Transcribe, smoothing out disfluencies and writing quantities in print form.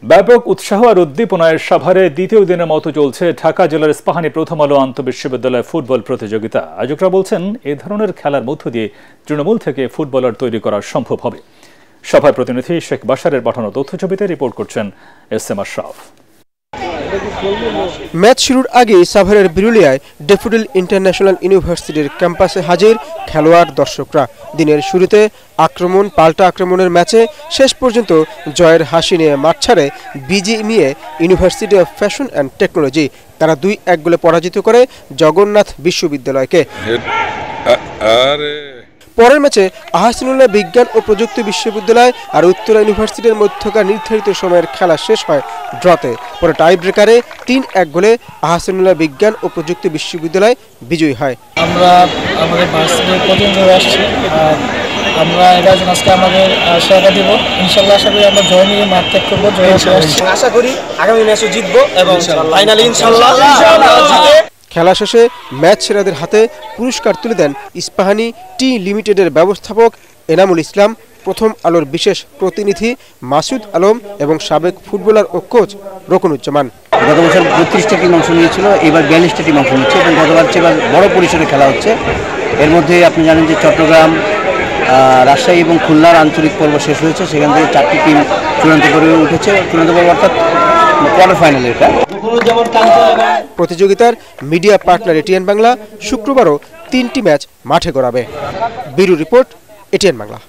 ব্যাপক উৎসাহ আর উদ্দীপনায় সাভারে দ্বিতীয় দিনের মতো চলছে ঢাকা জেলার ইস্পাহানী প্রথম আলো আন্তঃবিশ্ববিদ্যালয় ফুটবল প্রতিযোগিতা। আয়োজকরা বলছেন, এ ধরনের খেলার মধ্য দিয়ে তৃণমূল থেকে ফুটবলার তৈরি করা সম্ভব হবে। সভায় প্রতিনিধি শেখ বাশারের পাঠানো তথ্যছবিতে রিপোর্ট করছেন এস.এম. আশরাফ। ম্যাচ শুরুর আগে সাভারের বিরুলিয়ায় ড্যাফোডিল ইন্টারন্যাশনাল ইউনিভার্সিটির ক্যাম্পাসে হাজির খেলোয়াড় দর্শকরা। দিনের শুরুতে আক্রমণ পাল্টা আক্রমণের ম্যাচে শেষ পর্যন্ত জয়ের হাসি নিয়ে মাঠ ছাড়ে BGMEA university of fashion and technology. তারা 2-1 গোলে পরাজিত করে জগন্নাথ বিশ্ববিদ্যালয়কে। পরের ম্যাচে আহসানুল্লাহ বিজ্ঞান ও প্রযুক্তি বিশ্ববিদ্যালয় আর উত্তরা ইউনিভার্সিটির মধ্যকার নির্ধারিত সময়ের খেলা শেষ হয় ড্রতে। পরে টাই ব্রেকারে 3-1 গোলে আহসানুল্লাহ বিজ্ঞান ও প্রযুক্তি বিশ্ববিদ্যালয় বিজয়ী হয়। আমরা আমাদের ভার্সিটির কোচিং করে আসছি, আমরা এবার আজকে আমাদের সেবা দেব। ইনশাল্লাহ আশা করি আমরা জয় নিয়ে মাঠ ত্যাগ করবো। আশা করি আগামী ম্যাচও জিতবো এবং ফাইনালি ইনশাল্লাহ জিতে। খেলা শেষে ম্যাচ সেরাদের হাতে পুরস্কার তুলে দেন ইস্পাহানী টি লিমিটেডের ব্যবস্থাপক এনামুল ইসলাম, প্রথম আলোর বিশেষ প্রতিনিধি মাসুদ আলম এবং সাবেক ফুটবলার ও কোচ রকুনুজ্জামান। গত বছর 32টা টিম অংশ নিয়েছিল, এবার 42টা টিম অংশ নিচ্ছে এবং গতবার চেয়ে বড় পরিসরে খেলা হচ্ছে। এর মধ্যে আপনি জানেন যে চট্টগ্রাম, রাজশাহী এবং খুলনার আঞ্চলিক পর্ব শেষ হয়েছে, সেখান থেকে 4টি টিম চূড়ান্ত পর্বে উঠেছে। চূড়ান্ত পর্ব অর্থাৎ কোয়ার্টার ফাইনালে। এটা প্রতিযোগিতার মিডিয়া পার্টনার এটিএন বাংলা শুক্রবারও 3টি ম্যাচ মাঠে গড়াবে। Bureau report, ATN Bangla.